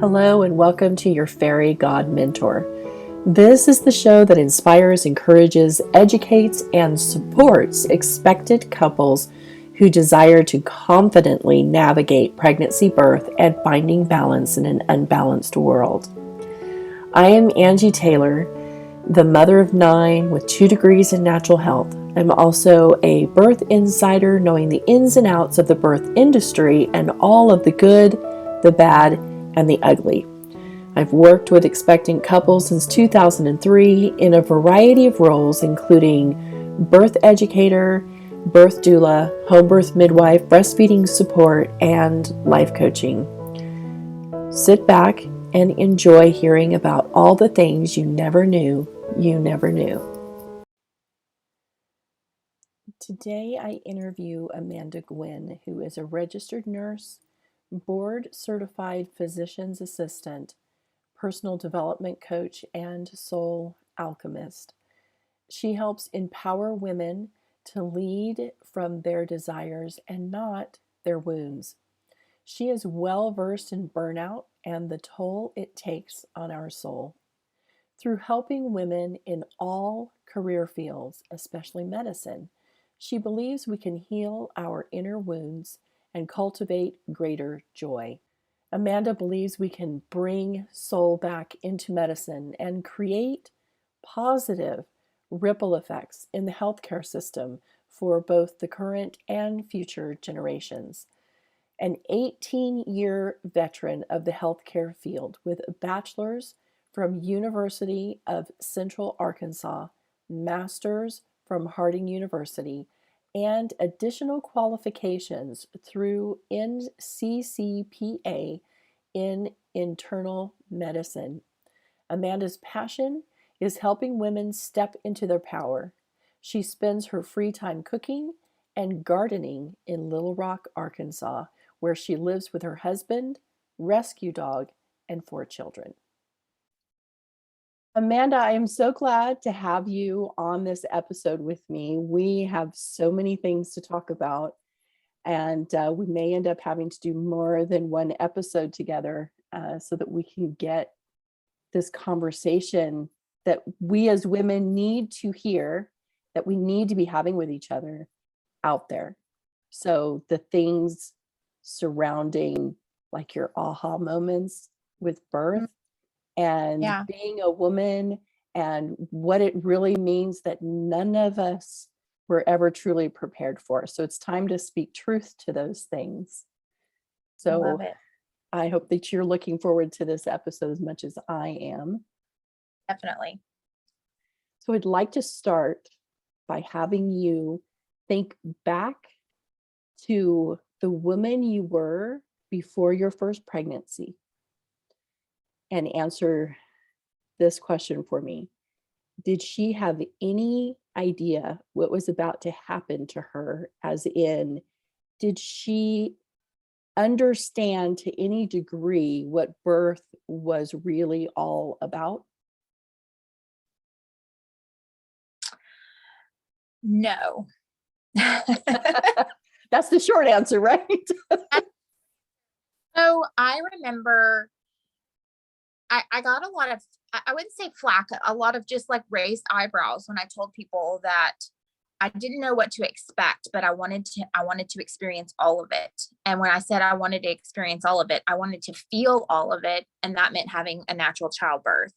Hello, and welcome to your Fairy God Mentor. This is the show that inspires, encourages, educates, and supports expectant couples who desire to confidently navigate pregnancy, birth, and finding balance in an unbalanced world. I am Angie Taylor, the mother of 9 with 2 degrees in natural health. I'm also a birth insider, knowing the ins and outs of the birth industry and all of the good, the bad, and the ugly. I've worked with expectant couples since 2003 in a variety of roles, including birth educator, birth doula, home birth midwife, breastfeeding support, and life coaching. Sit back and enjoy hearing about all the things you never knew you never knew. Today I interview Amanda Gwin, who is a registered nurse, board certified physician's assistant, personal development coach, and soul alchemist. She helps empower women to lead from their desires and not their wounds. She is well versed in burnout and the toll it takes on our soul. Through helping women in all career fields, especially medicine, she believes we can heal our inner wounds and cultivate greater joy. Amanda believes we can bring soul back into medicine and create positive ripple effects in the healthcare system for both the current and future generations. An 18-year veteran of the healthcare field with a bachelor's from University of Central Arkansas, master's from Harding University, and additional qualifications through NCCPA in internal medicine. Amanda's passion is helping women step into their power. She spends her free time cooking and gardening in Little Rock, Arkansas, where she lives with her husband, rescue dog, and 4 children. Amanda, I am so glad to have you on this episode with me. We have so many things to talk about, and we may end up having to do more than one episode together so that we can get this conversation that we as women need to hear, that we need to be having with each other out there. So the things surrounding like your aha moments with birth and being a woman and what it really means that none of us were ever truly prepared for. So it's time to speak truth to those things. So Love it. I hope that you're looking forward to this episode as much as I am. Definitely. So I'd like to start by having you think back to the woman you were before your first pregnancy and answer this question for me. Did she have any idea what was about to happen to her? As in, did she understand to any degree what birth was really all about? No. That's the short answer, right? So I remember I got a lot of, I wouldn't say flack, a lot of just like raised eyebrows when I told people that I didn't know what to expect, but I wanted to experience all of it. And when I said I wanted to experience all of it, I wanted to feel all of it. And that meant having a natural childbirth.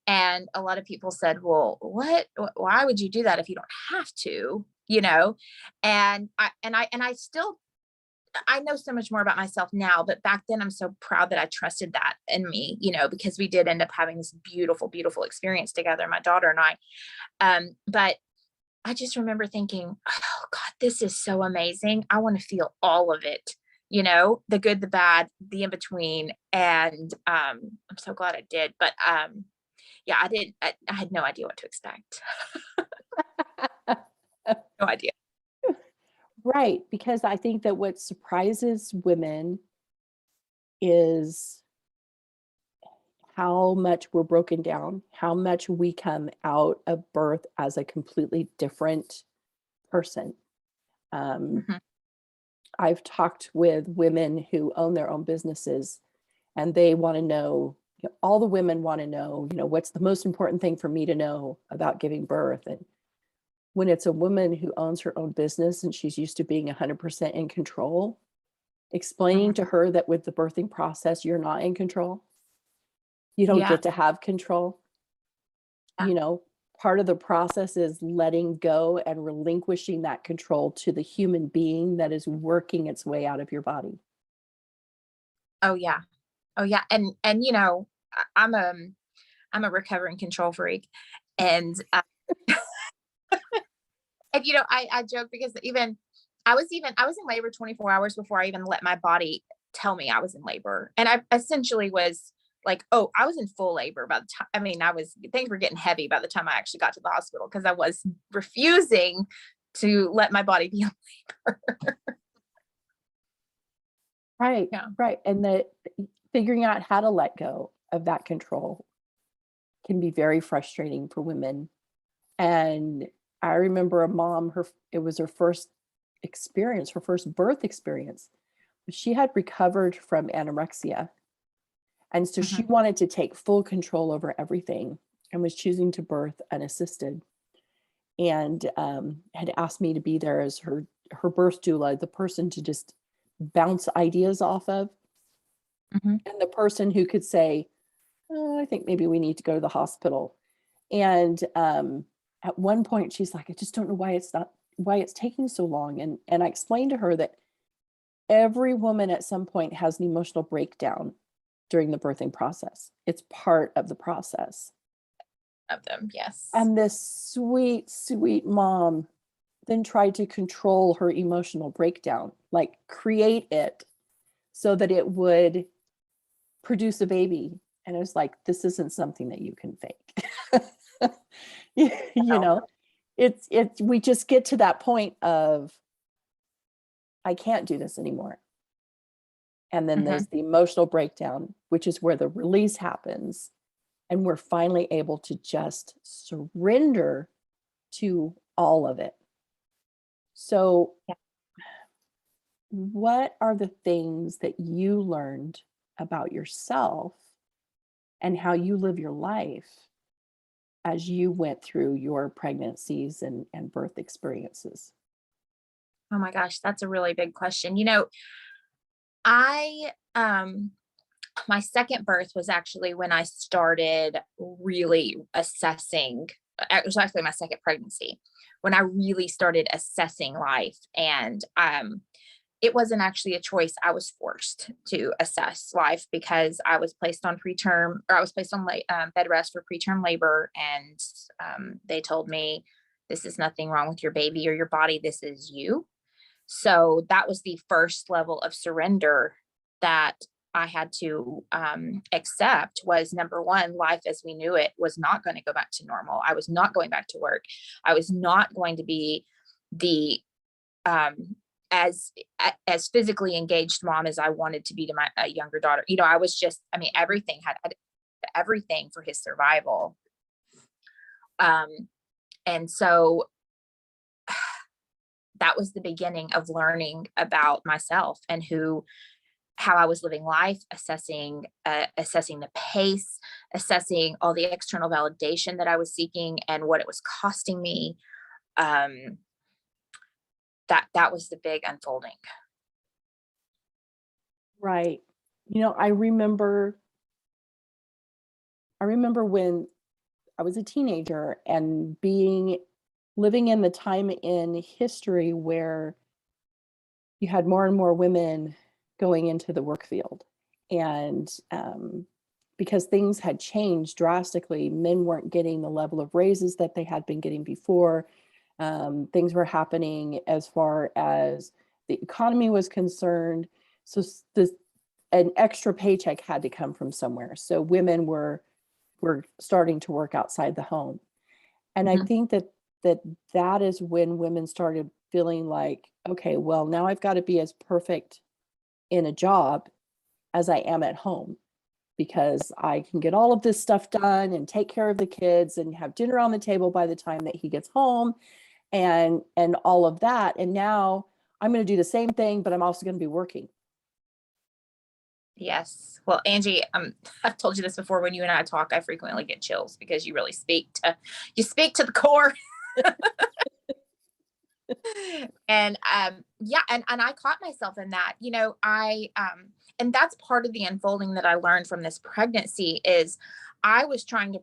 And a lot of people said, well, why would you do that if you don't have to, you know? And I still, I know so much more about myself now, but back then I'm so proud that I trusted that in me, because we did end up having this beautiful, beautiful experience together, my daughter and I. But I just remember thinking, oh God, this is so amazing. I want to feel all of it, the good, the bad, the in between. And I'm so glad I did. But yeah, I had no idea what to expect. No idea. Right, because I think that what surprises women is how much we're broken down, how much we come out of birth as a completely different person. Mhm. I've talked with women who own their own businesses, and they want to know, all the women want to know, what's the most important thing for me to know about giving birth. And when it's a woman who owns her own business and she's used to being 100% in control, explaining Mhm. to her that with the birthing process, you're not in control. You don't Yeah. get to have control. Yeah. Part of the process is letting go and relinquishing that control to the human being that is working its way out of your body. Oh yeah. Oh yeah. And I'm a recovering control freak. And I joke because I was in labor 24 hours before I even let my body tell me I was in labor. And I essentially was like, oh, I was in full labor by the time, things were getting heavy by the time I actually got to the hospital because I was refusing to let my body be in labor. Right, Yeah. right. And that figuring out how to let go of that control can be very frustrating for women. And I remember a mom, it was her first experience, her first birth experience. She had recovered from anorexia. And so she Mhm. wanted to take full control over everything and was choosing to birth unassisted, and had asked me to be there as her birth doula, the person to just bounce ideas off of, Mhm. and the person who could say, oh, I think maybe we need to go to the hospital. And at one point, she's like, I just don't know why it's taking so long. And I explained to her that every woman at some point has an emotional breakdown during the birthing process. It's part of the process. Of them, yes. And this sweet, sweet mom then tried to control her emotional breakdown, like create it so that it would produce a baby. And it was like, this isn't something that you can fake. you No. know, we just get to that point of, I can't do this anymore. And then Mhm. there's the emotional breakdown, which is where the release happens. And we're finally able to just surrender to all of it. So, Yeah. what are the things that you learned about yourself and how you live your life as you went through your pregnancies and birth experiences? Oh my gosh, that's a really big question. I my second birth was actually when I started really assessing. It was actually my second pregnancy when I really started assessing life, and it wasn't actually a choice. I was forced to assess life because I was placed on bed rest for preterm labor, and they told me, "This is nothing wrong with your baby or your body. This is you." So that was the first level of surrender that I had to accept. Was number one, life as we knew it was not going to go back to normal. I was not going back to work. I was not going to be the um, as as physically engaged mom as I wanted to be to my younger daughter. I was just, everything had everything for his survival. Um, and so that was the beginning of learning about myself and how I was living life, assessing the pace, assessing all the external validation that I was seeking and what it was costing me. Um, that was the big unfolding. Right. I remember when I was a teenager and living in the time in history where you had more and more women going into the work field. And because things had changed drastically, men weren't getting the level of raises that they had been getting before. Things were happening as far as the economy was concerned. So an extra paycheck had to come from somewhere. So women were starting to work outside the home. And I Mhm. think that is when women started feeling like, okay, well, now I've got to be as perfect in a job as I am at home because I can get all of this stuff done and take care of the kids and have dinner on the table by the time that he gets home and all of that. And now I'm going to do the same thing, but I'm also going to be working. Yes. Well, Angie, I've told you this before. When you and I talk, I frequently get chills because you really speak to the core. And yeah, and I caught myself in that. And that's part of the unfolding that I learned from this pregnancy is I was trying to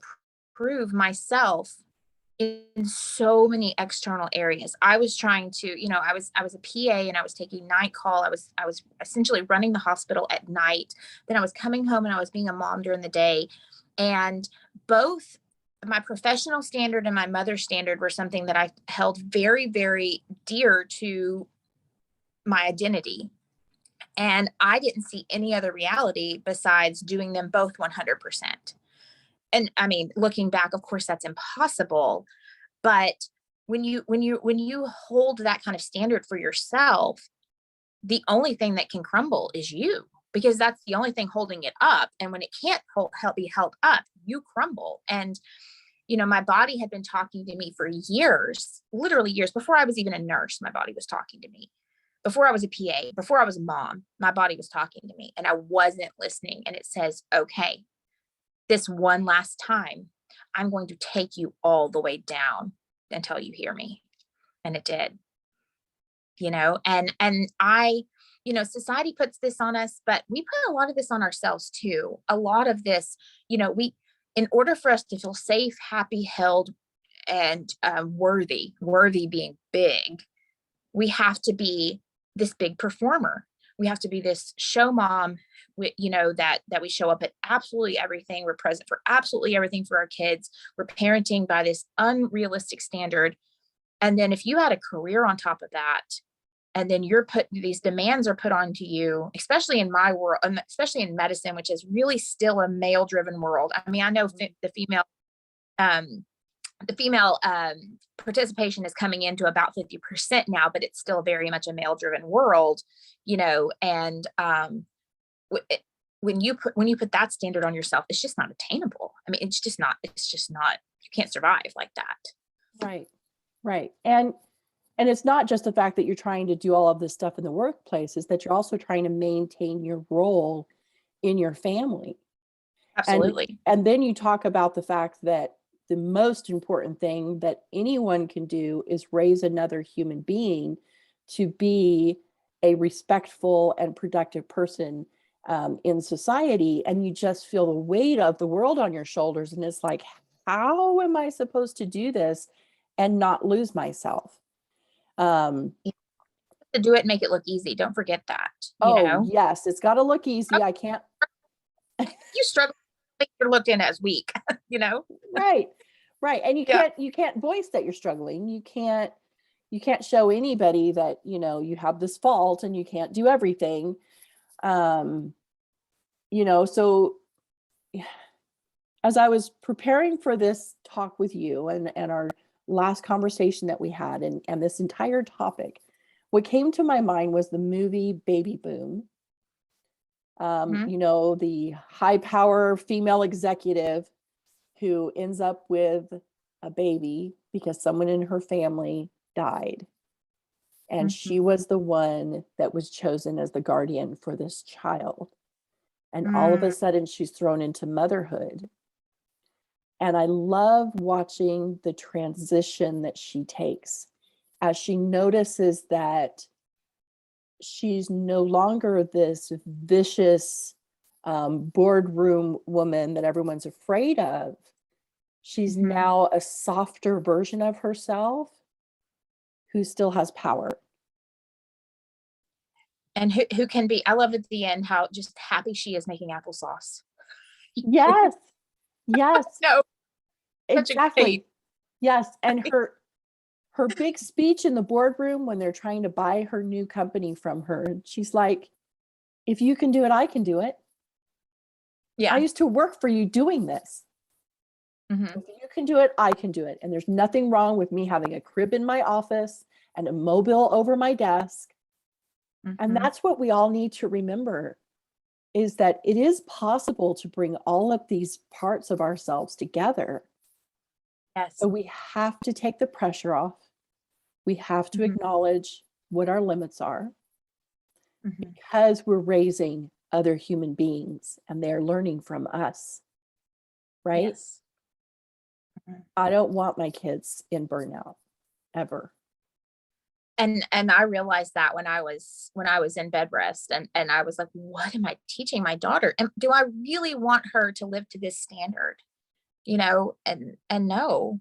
prove myself in so many external areas. I was trying to, I was a PA and I was taking night call. I was essentially running the hospital at night. Then I was coming home and I was being a mom during the day. And both my professional standard and my mother's standard were something that I held very, very dear to my identity. And I didn't see any other reality besides doing them both 100%. And I mean, looking back, of course, that's impossible. But when you hold that kind of standard for yourself, the only thing that can crumble is you, because that's the only thing holding it up. And when it can't be held up, you crumble. And my body had been talking to me for years, literally years before I was even a nurse. My body was talking to me. Before I was a PA, before I was a mom, my body was talking to me and I wasn't listening. And it says, okay, this one last time, I'm going to take you all the way down until you hear me. And it did, and I, society puts this on us, but we put a lot of this on ourselves too. A lot of this, in order for us to feel safe, happy, held, and worthy being big, we have to be this big performer. We have to be this show mom, that we show up at absolutely everything. We're present for absolutely everything for our kids. We're parenting by this unrealistic standard. And then if you had a career on top of that, and then these demands are put onto you, especially in my world, especially in medicine, which is really still a male driven world. I mean, I know um, the female participation is coming into about 50% now, but it's still very much a male driven world, and when you put that standard on yourself, it's just not attainable. I mean, it's just not, you can't survive like that. Right. Right. And it's not just the fact that you're trying to do all of this stuff in the workplace, is that you're also trying to maintain your role in your family. Absolutely. And then you talk about the fact that the most important thing that anyone can do is raise another human being to be a respectful and productive person in society. And you just feel the weight of the world on your shoulders. And it's like, how am I supposed to do this and not lose myself? To do it and make it look easy. Don't forget that. Yes, it's got to look easy. I can't. You struggle, you're looked in as weak. Right, and you can't voice that you're struggling. You can't show anybody that you have this fault and you can't do everything. So as I was preparing for this talk with you and our last conversation that we had and this entire topic, what came to my mind was the movie Baby Boom. The high power female executive who ends up with a baby because someone in her family died. And she was the one that was chosen as the guardian for this child. And all of a sudden she's thrown into motherhood. And I love watching the transition that she takes as she notices that she's no longer this vicious boardroom woman that everyone's afraid of. She's now a softer version of herself who still has power. And who can be, I love at the end how just happy she is making applesauce. Yes. No, exactly. Yes. And her big speech in the boardroom when they're trying to buy her new company from her, she's like, if you can do it, I can do it. Yeah. I used to work for you doing this. If you can do it, I can do it. And there's nothing wrong with me having a crib in my office and a mobile over my desk. And that's what we all need to remember, is that it is possible to bring all of these parts of ourselves together. Yes. So we have to take the pressure off. We have to acknowledge what our limits are, because we're raising other human beings and they're learning from us, right? Yes. I don't want my kids in burnout ever. And I realized that when I was in bed rest, and I was like, what am I teaching my daughter? And do I really want her to live to this standard? And no,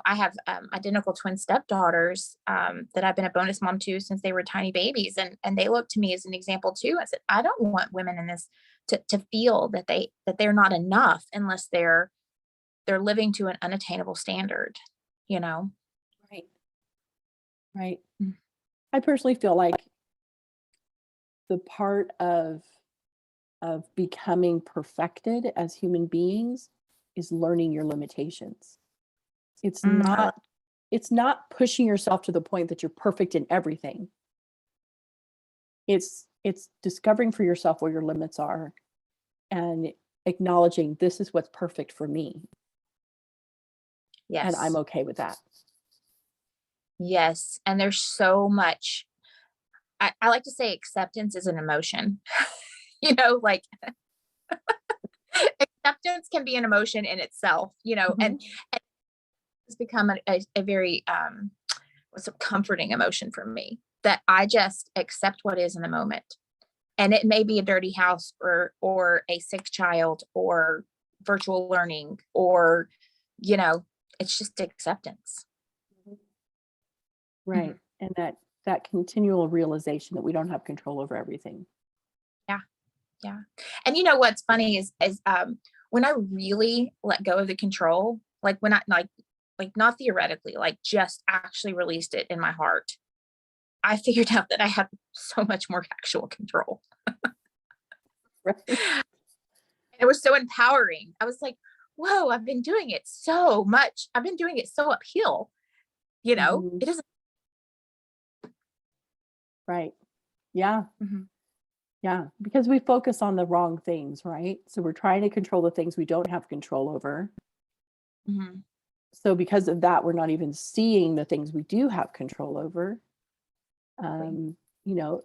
I have identical twin stepdaughters that I've been a bonus mom to since they were tiny babies, and they look to me as an example too. I said, I don't want women in this to feel that they're not enough unless they're living to an unattainable standard, you know. Right. Right. Mm. I personally feel like the part of becoming perfected as human beings is learning your limitations. It's I love. not it's not pushing yourself to the point that you're perfect in everything. It's discovering for yourself where your limits are and acknowledging this is what's perfect for me and I'm Yes. okay with that. Yes. And there's so much. I like to say acceptance is an emotion. Like acceptance can be an emotion in itself, Mhm. and it's become a very what's a comforting emotion for me, that I just accept what is in the moment. And it may be a dirty house, or a sick child, or virtual learning, or you know, it's just acceptance. Right. Mhm. And that continual realization that we don't have control over everything. Yeah. Yeah. And what's funny is when I really let go of the control, like when I like not theoretically, like just actually released it in my heart, I figured out that I have so much more actual control. Right. It was so empowering. I was like, whoa, I've been doing it so much. I've been doing it so uphill, Mhm. it isn't. Right. Yeah. Mhm. Yeah, because we focus on the wrong things, right? So we're trying to control the things we don't have control over. Mhm. So because of that, we're not even seeing the things we do have control over. Exactly. Um,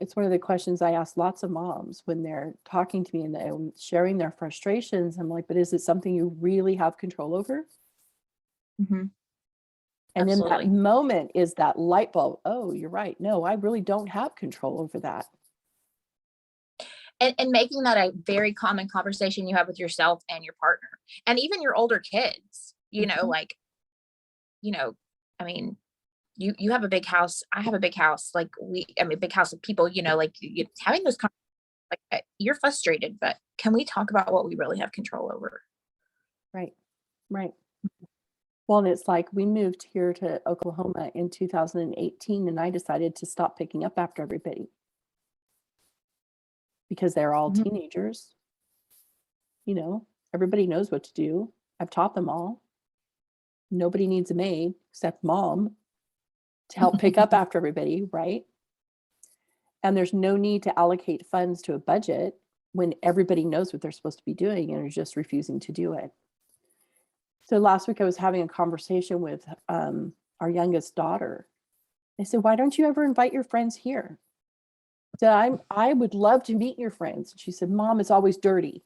it's one of the questions I ask lots of moms when they're talking to me and they're sharing their frustrations. I'm like, but is it something you really have control over? Mhm. And in that Absolutely. moment is that light bulb. Oh, you're right. No, I really don't have control over that. And making that a very common conversation you have with yourself and your partner, and even your older kids, Mhm. like, you know, I mean, you have a big house, I have a big house, like I mean, big house of people, like having those like you're frustrated, but can we talk about what we really have control over? Right. Right. Well, and it's like we moved here to Oklahoma in 2018, and I decided to stop picking up after everybody because they're all Mhm. teenagers. You know, everybody knows what to do. I've taught them all. Nobody needs a maid except mom to help pick up after everybody, right? And there's no need to allocate funds to a budget when everybody knows what they're supposed to be doing and are just refusing to do it. So last week I was having a conversation with our youngest daughter. I said, "Why don't you ever invite your friends here?" I said, I would love to meet your friends. She said, "Mom, it's always dirty."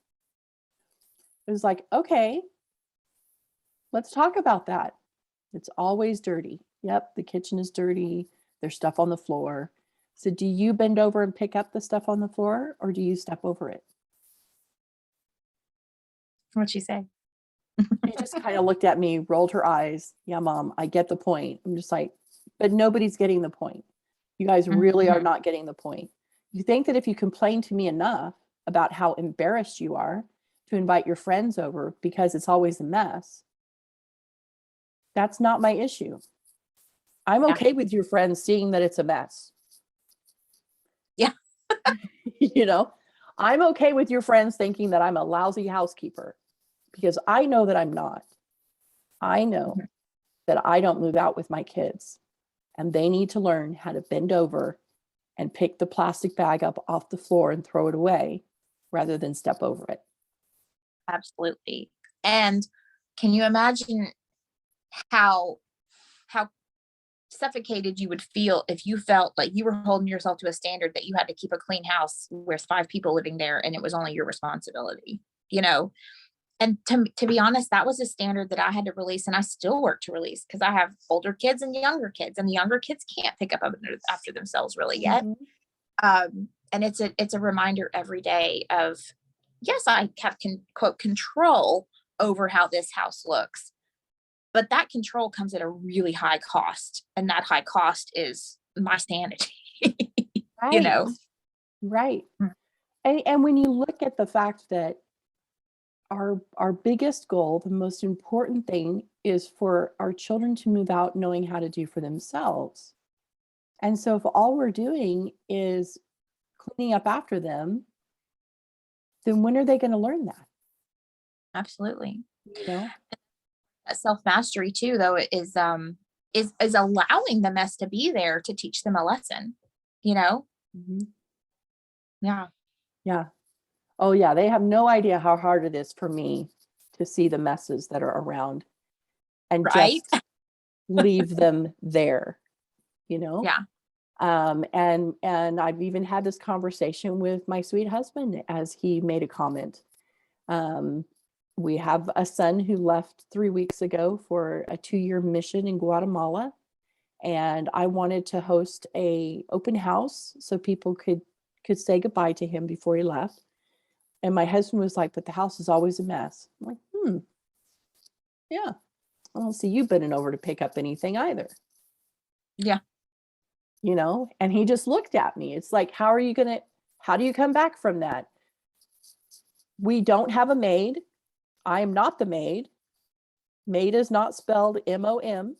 It was like, okay, let's talk about that. It's always dirty. Yep, the kitchen is dirty. There's stuff on the floor. So do you bend over and pick up the stuff on the floor or do you step over it? What'd she say? She just kind of looked at me, rolled her eyes. Yeah, mom, I get the point. I'm just like, but nobody's getting the point. You guys really are Mhm. not getting the point. You think that if you complain to me enough about how embarrassed you are to invite your friends over because it's always a mess, that's not my issue. I'm Yeah. okay with your friends seeing that it's a mess. Yeah. you know, I'm okay with your friends thinking that I'm a lousy housekeeper because I know that I'm not. I know Mhm. that I don't move out with my kids and they need to learn how to bend over and pick the plastic bag up off the floor and throw it away rather than step over it. Absolutely. And can you imagine how how suffocated you would feel if you felt like you were holding yourself to a standard that you had to keep a clean house where 5 people living there and it was only your responsibility, you know? And to be honest, that was a standard that I had to release and I still work to release because I have older kids and younger kids, and the younger kids can't pick up after themselves really yet. Mm-hmm. And it's a reminder every day of, yes, I have quote control over how this house looks, but that control comes at a really high cost, and that high cost is my sanity. you Right. know Right. And when you look at the fact that our biggest goal, the most important thing, is for our children to move out knowing how to do for themselves. And so if all we're doing is cleaning up after them, then when are they going to learn that? Absolutely. You know? Self mastery too, though, is allowing the mess to be there to teach them a lesson. Mm-hmm. Yeah. Yeah. Oh yeah, they have no idea how hard it is for me to see the messes that are around and Right. just leave them there, you know? Yeah. And I've even had this conversation with my sweet husband as he made a comment. We have a son who left 3 weeks ago for a 2-year mission in Guatemala, and I wanted to host a open house so people could say goodbye to him before he left. And my husband was like, "But the house is always a mess." I'm like, yeah, I don't see you bending over to pick up anything either. Yeah. And he just looked at me. It's like, how do you come back from that? We don't have a maid. I am not the maid. Maid is not spelled MOM.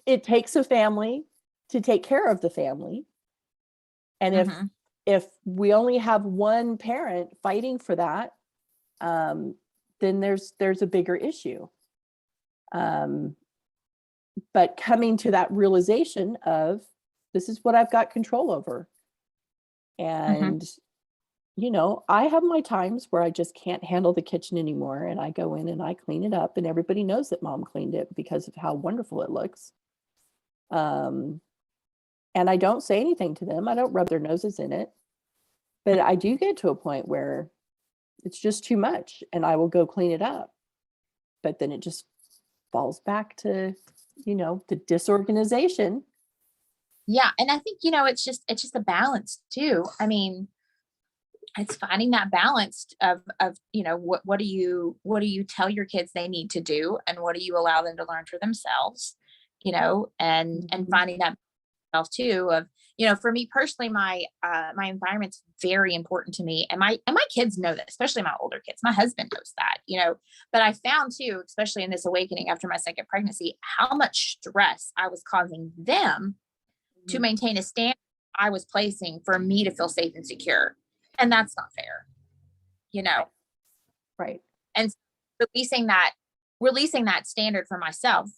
It takes a family to take care of the family. And Mm-hmm. if we only have one parent fighting for that, then there's a bigger issue. But coming to that realization of, this is what I've got control over. Mm-hmm. And, I have my times where I just can't handle the kitchen anymore. And I go in and I clean it up, and everybody knows that mom cleaned it because of how wonderful it looks. And I don't say anything to them. I don't rub their noses in it. But I do get to a point where it's just too much and I will go clean it up. But then it just falls back to, the disorganization. Yeah. And I think, it's just a balance too. I mean, it's finding that balance of what do you tell your kids they need to do, and what do you allow them to learn for themselves, and Mhm. finding that self too of, for me personally, my environment's very important to me, and my kids know that, especially my older kids. My husband knows that, but I found too, especially in this awakening after my second pregnancy, how much stress I was causing them to Mhm. maintain a standard I was placing for me to feel safe and secure. And that's not fair, you know. Right. And releasing that releasing that standard for myself,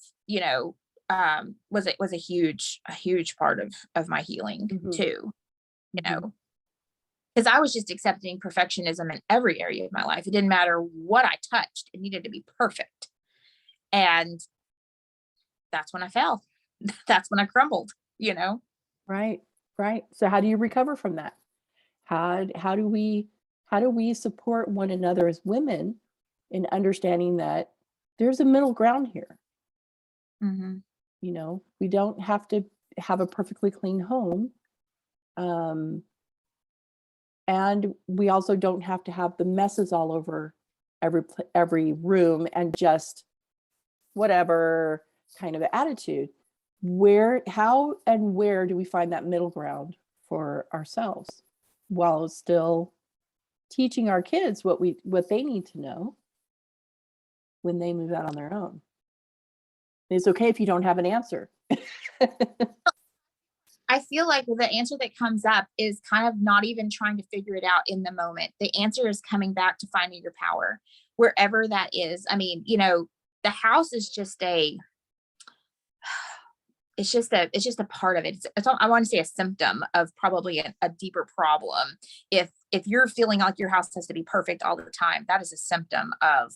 was a huge part of my healing Mhm. too, you Mhm. know, because I was just accepting perfectionism in every area of my life. It didn't matter what I touched, it needed to be perfect. And that's when I fell. That's when I crumbled. Right. Right. So how do you recover from that? How do we support one another as women in understanding that there's a middle ground here? Hmm. We don't have to have a perfectly clean home. Um, and we also don't have to have the messes all over every room and just whatever kind of attitude. How and where do we find that middle ground for ourselves while still teaching our kids what they need to know when they move out on their own? It's okay if you don't have an answer. I feel like the answer that comes up is kind of not even trying to figure it out in the moment. The answer is coming back to finding your power wherever that is. I mean, the house is just it's just a part of it. I want to say a symptom of probably a deeper problem. If you're feeling like your house has to be perfect all the time, that is a symptom of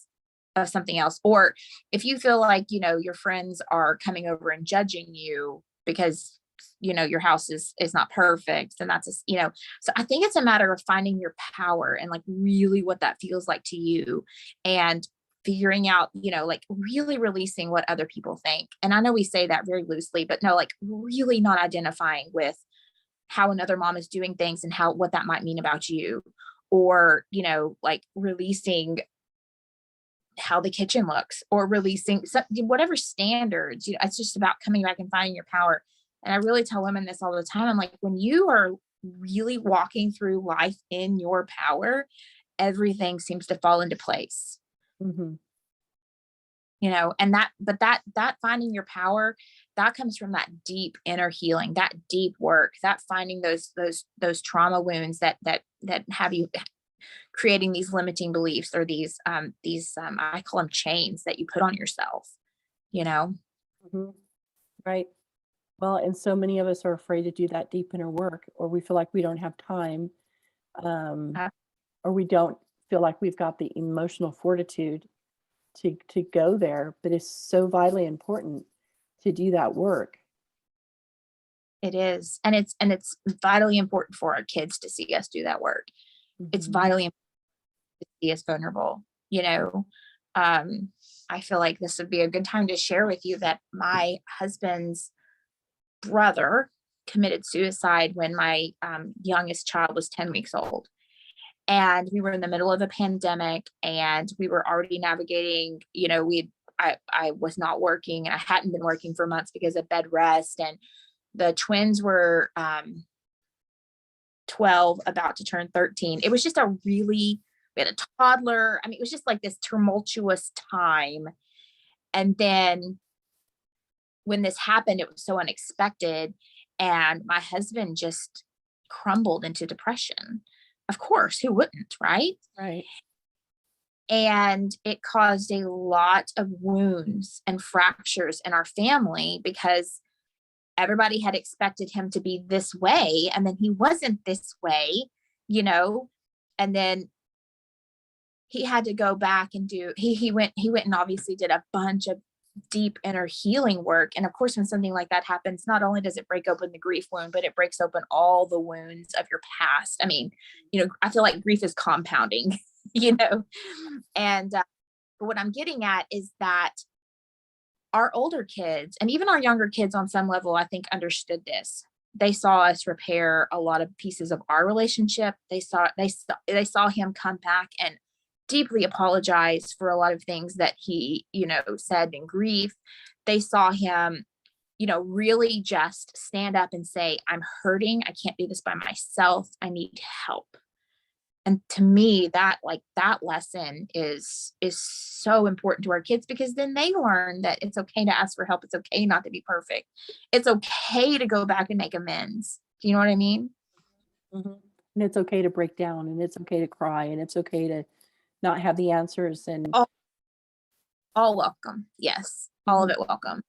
of something else. Or if you feel like, your friends are coming over and judging you because, your house is not perfect, and so I think it's a matter of finding your power and like really what that feels like to you, and figuring out, like really releasing what other people think. And I know we say that very loosely, but no, like really not identifying with how another mom is doing things and what that might mean about you, or, like releasing how the kitchen looks, or releasing whatever standards, it's just about coming back and finding your power. And I really tell women this all the time. I'm like, when you are really walking through life in your power, everything seems to fall into place. Mm-hmm. And that finding your power, that comes from that deep inner healing, that deep work, that finding those trauma wounds that have you creating these limiting beliefs, or these I call them chains that you put on yourself. Mm-hmm. Right. Well, and so many of us are afraid to do that deep inner work, or we feel like we don't have time, Uh, or we don't feel like we've got the emotional fortitude to go there. But it's so vitally important to do that work. it is, and it's vitally important for our kids to see us do that work. It's Mm-hmm. vitally important to see us vulnerable. I feel like this would be a good time to share with you that my husband's brother committed suicide when my youngest child was 10 weeks old. And we were in the middle of a pandemic, and we were already navigating, I was not working, and I hadn't been working for months because of bed rest. And the twins were 12, about to turn 13. It was just we had a toddler. I mean, it was just like this tumultuous time. And then when this happened, it was so unexpected. And my husband just crumbled into depression. Of course, who wouldn't, right? Right. And it caused a lot of wounds and fractures in our family, because everybody had expected him to be this way, and then he wasn't this way, and then he had to go back and he went and obviously did a bunch of deep inner healing work. And of course, when something like that happens, not only does it break open the grief wound, but it breaks open all the wounds of your past. I mean, I feel like grief is compounding, and but what I'm getting at is that our older kids, and even our younger kids on some level, I think understood this. They saw us repair a lot of pieces of our relationship. They saw him come back and deeply apologize for a lot of things that he, said in grief. They saw him, really just stand up and say, I'm hurting. I can't do this by myself. I need help. And to me, that lesson is so important to our kids, because then they learn that it's okay to ask for help. It's okay not to be perfect. It's okay to go back and make amends. Do you know what I mean? Mm-hmm. And it's okay to break down, and it's okay to cry, and it's okay to not have the answers. And all welcome. Yes. All of it welcome.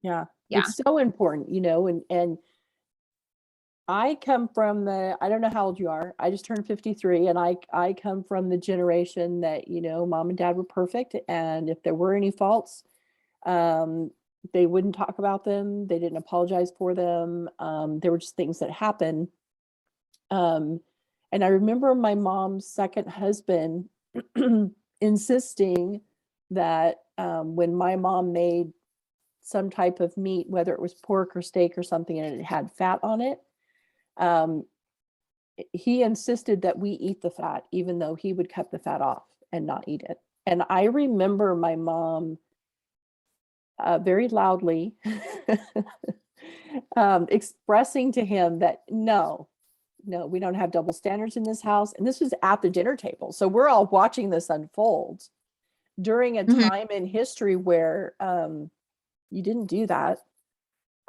Yeah. Yeah. It's so important, and I come from I don't know how old you are. I just turned 53, and I come from the generation that, mom and dad were perfect. And if there were any faults, they wouldn't talk about them. They didn't apologize for them. There were just things that happened. And I remember my mom's second husband insisting that when my mom made some type of meat, whether it was pork or steak or something, and it had fat on it, he insisted that we eat the fat, even though he would cut the fat off and not eat it. And I remember my mom very loudly expressing to him that no, we don't have double standards in this house. And this was at the dinner table. So we're all watching this unfold during a time in history where you didn't do that.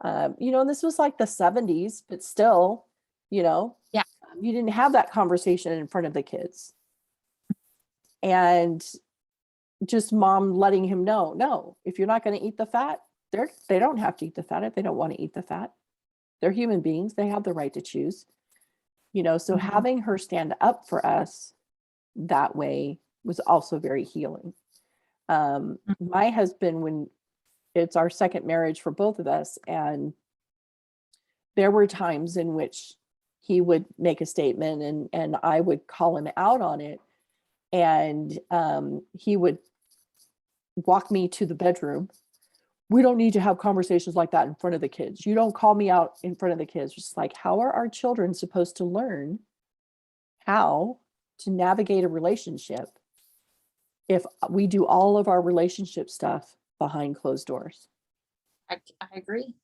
And this was like the 70s, but still, Yeah. you didn't have that conversation in front of the kids. And just mom letting him know, no, if you're not going to eat the fat, they don't have to eat the fat if they don't want to eat the fat. They're human beings. They have the right to choose. So having her stand up for us that way was also very healing. My husband, when it's our second marriage for both of us, and there were times in which he would make a statement and I would call him out on it. And he would walk me to the bedroom. We don't need to have conversations like that in front of the kids. You don't call me out in front of the kids. Just like, how are our children supposed to learn how to navigate a relationship if we do all of our relationship stuff behind closed doors? I agree.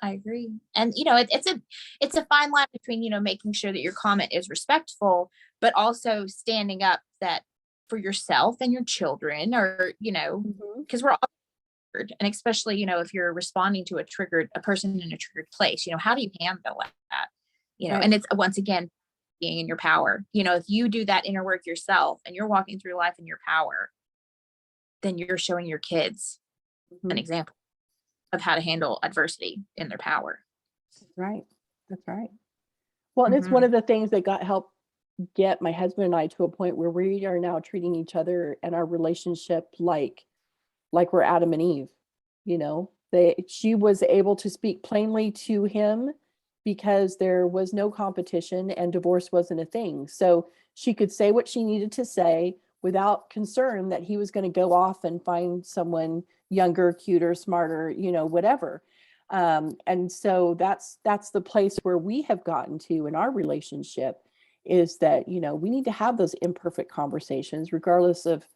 I agree. And it's a fine line between, making sure that your comment is respectful, but also standing up that for yourself and your children, or, Mhm. because we're all triggered. And especially, if you're responding to a person in a triggered place, how do you handle that? Right. And it's once again being in your power. If you do that inner work yourself and you're walking through life in your power, then you're showing your kids an Mhm. example of how to handle adversity in their power. That's right. That's right. Well, and it's one Hmm. of the things that got help get my husband and I to a point where we are now treating each other and our relationship like we're Adam and Eve. She was able to speak plainly to him because there was no competition and divorce wasn't a thing. So she could say what she needed to say without concern that he was going to go off and find someone younger, cuter, smarter, whatever. And so that's the place where we have gotten to in our relationship, is that we need to have those imperfect conversations regardless of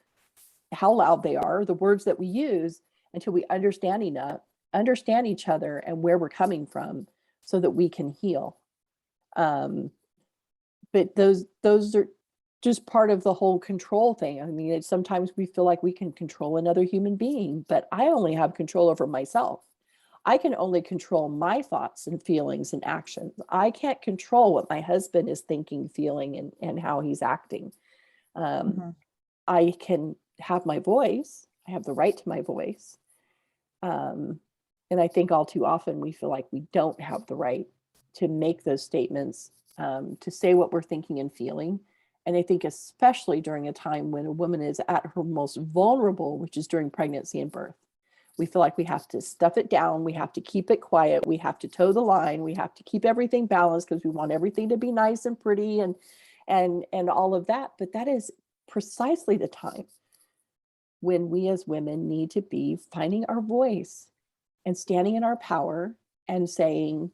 how loud they are, the words that we use, until we understand each other and where we're coming from, so that we can heal. Um, but those are just part of the whole control thing. I mean, sometimes we feel like we can control another human being, but I only have control over myself. I can only control my thoughts and feelings and actions. I can't control what my husband is thinking, feeling, and how he's acting. Um, Hmm. I can have my voice. I have the right to my voice. Um, and I think all too often we feel like we don't have the right to make those statements, to say what we're thinking and feeling. And I think especially during a time when a woman is at her most vulnerable, which is during pregnancy and birth, we feel like we have to stuff it down. We have to keep it quiet. We have to toe the line. We have to keep everything balanced because we want everything to be nice and pretty and all of that. But that is precisely the time when we as women need to be finding our voice and standing in our power and saying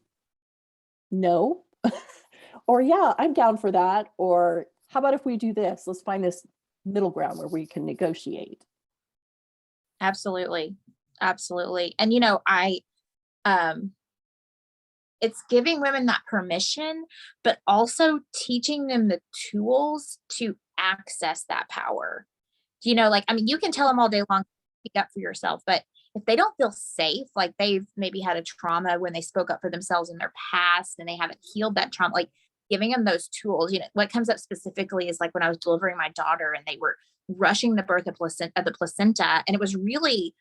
no, or yeah, I'm down for that, or how about if we do this? Let's find this middle ground where we can negotiate. Absolutely. Absolutely. And um it's giving women that permission, but also teaching them the tools to access that power. Like, I mean, you can tell them all day long, speak up for yourself, but if they don't feel safe, like they've maybe had a trauma when they spoke up for themselves in their past and they haven't healed that trauma, like giving them those tools. What comes up specifically is like when I was delivering my daughter and they were rushing the birth of the placenta, and it was really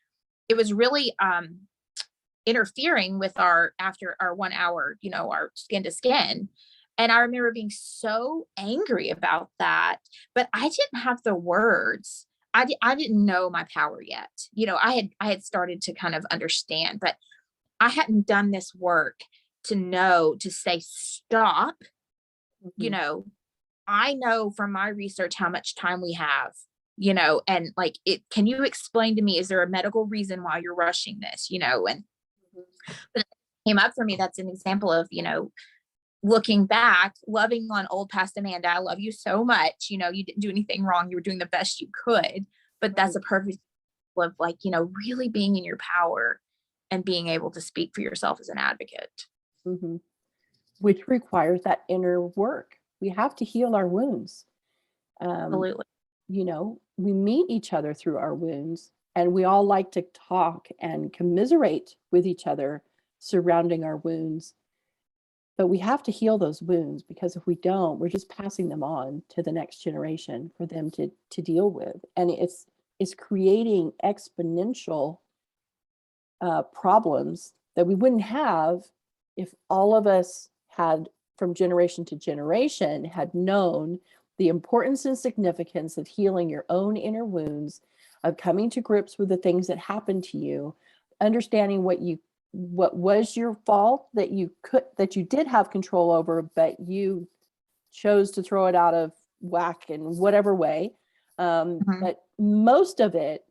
interfering with our after our 1 hour, our skin to skin. And I remember being so angry about that, but I didn't have the words. I didn't know my power yet. I had started to kind of understand, but I hadn't done this work to know to say stop. you Mhm. know I know from my research how much time we have, and like, can you explain to me, is there a medical reason why you're rushing this? And but it came up for me, that's an example of, looking back, loving on old past Amanda. I love you so much. You didn't do anything wrong. You were doing the best you could. But that's Right. a perfect example of, like, really being in your power and being able to speak for yourself as an advocate. Mhm. Which requires that inner work. We have to heal our wounds. Um, Absolutely. we meet each other through our wounds, and we all like to talk and commiserate with each other surrounding our wounds. But we have to heal those wounds, because if we don't, we're just passing them on to the next generation for them to deal with. And it's creating exponential problems that we wouldn't have if all of us had, from generation to generation, had known the importance and significance of healing your own inner wounds, of coming to grips with the things that happened to you, understanding what was your fault that you did have control over, but you chose to throw it out of whack in whatever way. Mhm. But most of it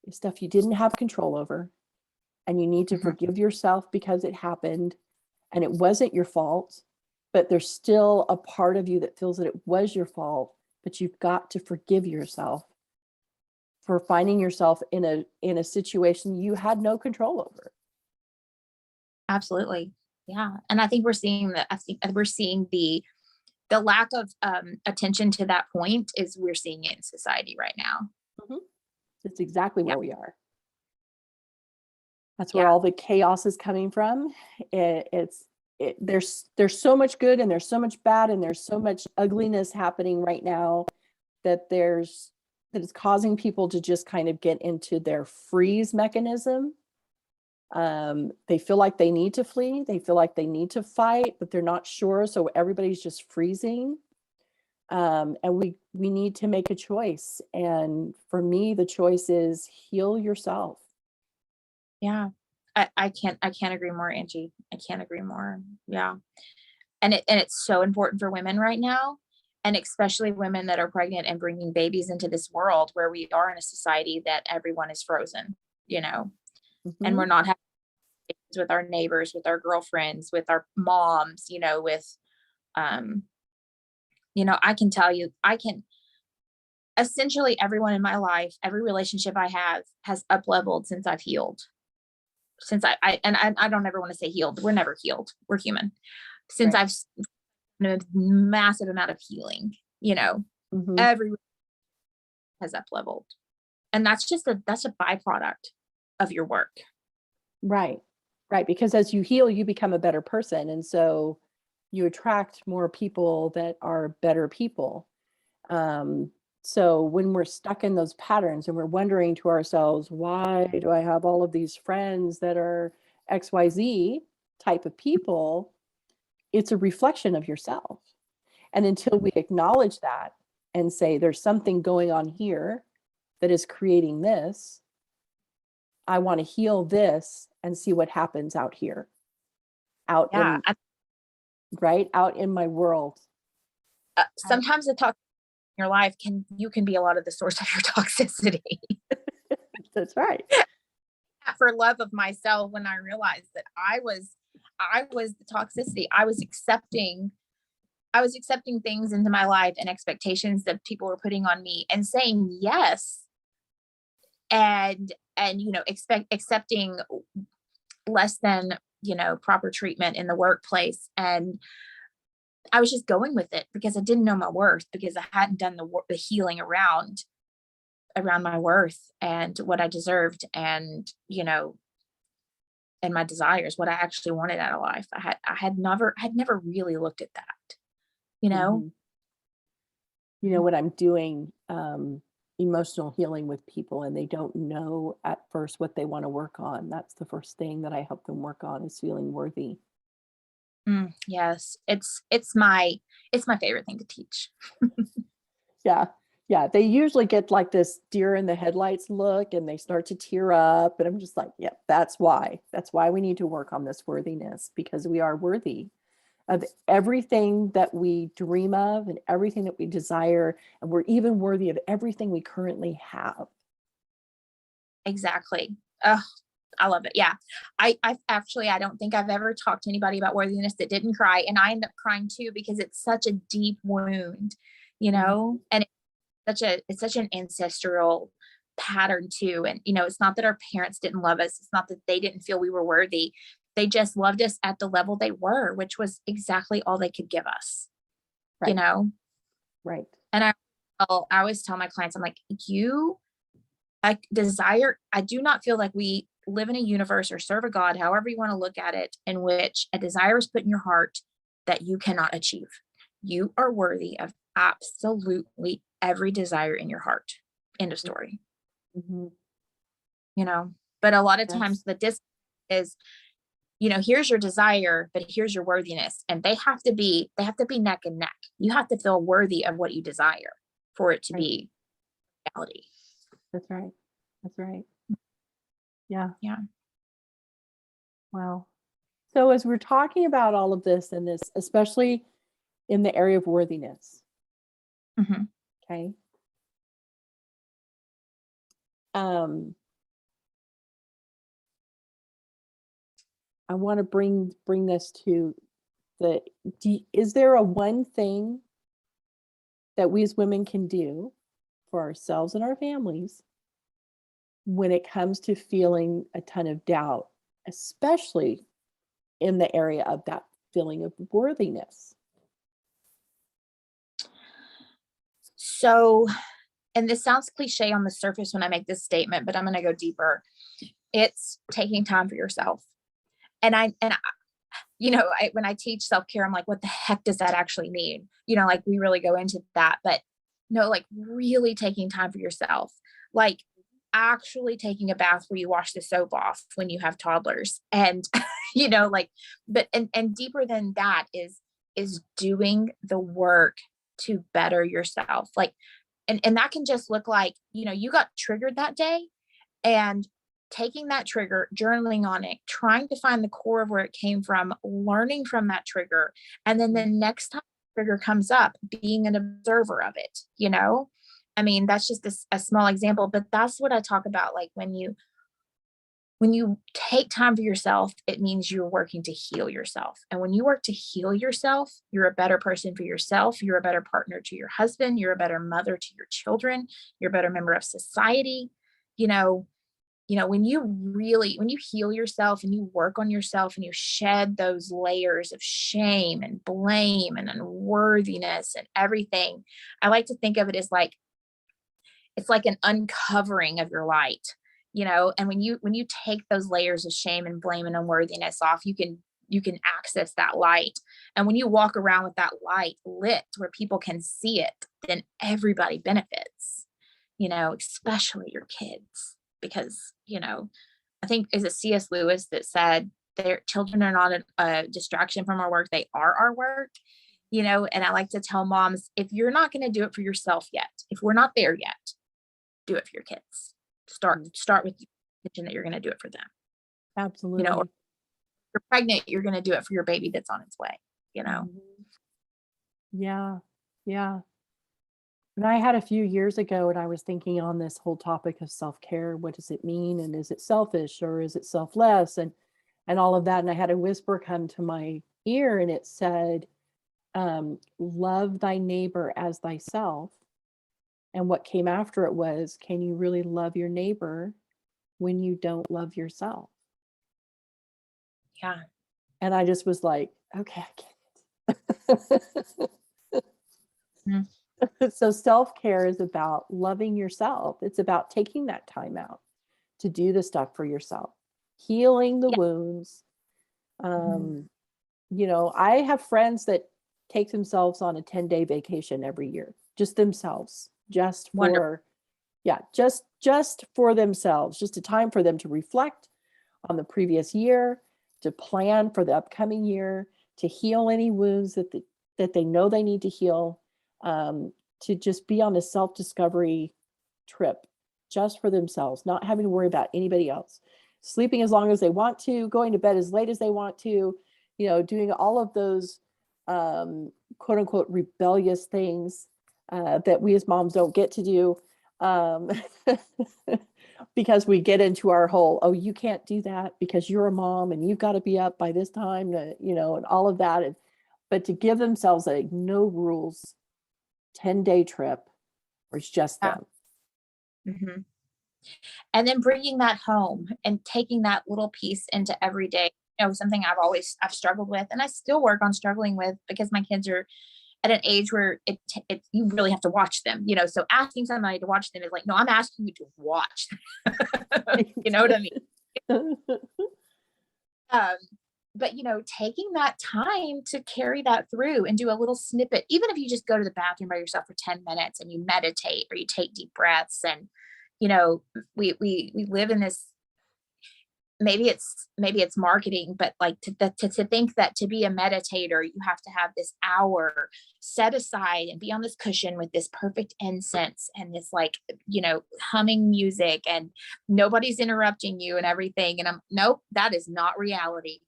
is stuff you didn't have control over, and you need to Mhm. forgive yourself because it happened and it wasn't your fault, but there's still a part of you that feels that it was your fault, but you've got to forgive yourself for finding yourself in a situation you had no control over. Absolutely. Yeah. And I think I think we're seeing the lack of attention to that point is we're seeing it in society right now. Mhm. That's exactly Yeah. where we are. That's where Yeah. all the chaos is coming from. There's so much good and there's so much bad and there's so much ugliness happening right now that it's causing people to just kind of get into their freeze mechanism. They feel like they need to flee, they feel like they need to fight, but they're not sure, so everybody's just freezing. And we need to make a choice. And for me, the choice is heal yourself. Yeah. I can't agree more, Angie. I can't agree more. Yeah. And it's so important for women right now, and especially women that are pregnant and bringing babies into this world where we are in a society that everyone is frozen, you know, and we're Mhm. not having kids with our neighbors, with our girlfriends, with our moms, with um, I can tell you, I can essentially everyone in my life, every relationship I have has up leveled since I've healed. Since I don't ever want to say healed. We're never healed. We're human. Since Right. I've a massive amount of healing, Mhm. every has up leveled. And that's a byproduct of your work. Right. Right, because as you heal, you become a better person, and so you attract more people that are better people. Um, so when we're stuck in those patterns and we're wondering to ourselves, why do I have all of these friends that are XYZ type of people? It's a reflection of yourself. And until we acknowledge that and say, there's something going on here that is creating this, I want to heal this and see what happens out here, out Yeah. in, right, out in my world. Out. Sometimes the talk in your life you can be a lot of the source of your toxicity. That's right. For love of myself, when I realized that I was the toxicity. I was accepting things into my life and expectations that people were putting on me and saying yes, and accepting less than proper treatment in the workplace. And I was just going with it because I didn't know my worth, because I hadn't done the healing around my worth and what I deserved, and my desires, what I actually wanted out of life. I had never really looked at that, you know? Mhm. When I'm doing emotional healing with people and they don't know at first what they want to work on, that's the first thing that I help them work on is feeling worthy. Yes, it's my favorite thing to teach. Yeah. Yeah. They usually get like this deer in the headlights look and they start to tear up. And I'm just like, yeah, that's why. That's why we need to work on this worthiness, because we are worthy of everything that we dream of and everything that we desire. And we're even worthy of everything we currently have. Exactly. Ugh, I love it. Yeah. I don't think I've ever talked to anybody about worthiness that didn't cry. And I end up crying too, because it's such a deep wound, Mhm. and it's such an ancestral pattern too. And, it's not that our parents didn't love us. It's not that they didn't feel we were worthy. They just loved us at the level they were, which was exactly all they could give us, you Right. know? Right. And I always tell my clients, I'm like, I do not feel like we live in a universe or serve a God, however you want to look at it, in which a desire is put in your heart that you cannot achieve. You are worthy of absolutely every desire in your heart. End of story. Mhm. You know, but a lot of times Yes. the disc is, here's your desire, but here's your worthiness. And they have to be neck and neck. You have to feel worthy of what you desire for it to Right. be reality. That's right. That's right. Yeah. Yeah. Wow. So as we're talking about all of this and this, especially in the area of worthiness, Mhm. okay? Um, I want to bring this to the is there a one thing that we as women can do for ourselves and our families when it comes to feeling a ton of doubt, especially in the area of that feeling of worthiness? So, and this sounds cliche on the surface when I make this statement, but I'm going to go deeper. It's taking time for yourself. And when I teach self-care, I'm like, what the heck does that actually mean? Like we really go into that, but no, like really taking time for yourself, like actually taking a bath where you wash the soap off when you have toddlers. And, like, but, and deeper than that is doing the work to better yourself. Like, and that can just look like, you got triggered that day, and taking that trigger, journaling on it, trying to find the core of where it came from, learning from that trigger. And then the next time the trigger comes up, being an observer of it. I mean, that's just a small example, but that's what I talk about. Like when you take time for yourself, it means you're working to heal yourself. And when you work to heal yourself, you're a better person for yourself. You're a better partner to your husband. You're a better mother to your children. You're a better member of society. You know, when you heal yourself and you work on yourself and you shed those layers of shame and blame and unworthiness and everything, I like to think of it as like, it's like an uncovering of your light. And when you take those layers of shame and blame and unworthiness off, you can access that light. And when you walk around with that light lit where people can see it, then everybody benefits, especially your kids. Because, I think, is it C.S. Lewis that said their children are not a distraction from our work, they are our work. And I like to tell moms, if you're not going to do it for yourself yet, if we're not there yet, do it for your kids. Start with the intention that you're going to do it for them. Or Absolutely. you're pregnant, you're going to do it for your baby that's on its way. Mhm. Yeah. Yeah. And I had a few years ago, and I was thinking on this whole topic of self-care. What does it mean? And is it selfish or is it selfless? And all of that. And I had a whisper come to my ear, and it said, love thy neighbor as thyself. And what came after it was, can you really love your neighbor when you don't love yourself? Yeah. And I just was like, okay, I get it. Mhm. So self-care is about loving yourself. It's about taking that time out to do the stuff for yourself, healing the Yeah. wounds. Mhm. Um, I have friends that take themselves on a 10-day vacation every year, just themselves, just Wonderful. for, yeah, just for themselves, just a time for them to reflect on the previous year, to plan for the upcoming year, to heal any wounds that they know they need to heal, um, to just be on a self-discovery trip just for themselves, not having to worry about anybody else, sleeping as long as they want to, going to bed as late as they want to, doing all of those quote unquote rebellious things that we as moms don't get to do. Um, because we get into our whole, oh, you can't do that because you're a mom and you've got to be up by this time, and all of that. But to give themselves a no rules 10-day trip where it's just Yeah. them. Mhm. And then bringing that home and taking that little piece into every day, something I've struggled with, and I still work on struggling with, because my kids are at an age where you really have to watch them, so asking somebody to watch them is like, no, I'm asking you to watch them. You know what I mean? Um, but taking that time to carry that through and do a little snippet, even if you just go to the bathroom by yourself for 10 minutes and you meditate or you take deep breaths. And we live in this maybe it's marketing, but like to think that to be a meditator, you have to have this hour set aside and be on this cushion with this perfect incense and this like, humming music and nobody's interrupting you and everything. And nope, that is not reality.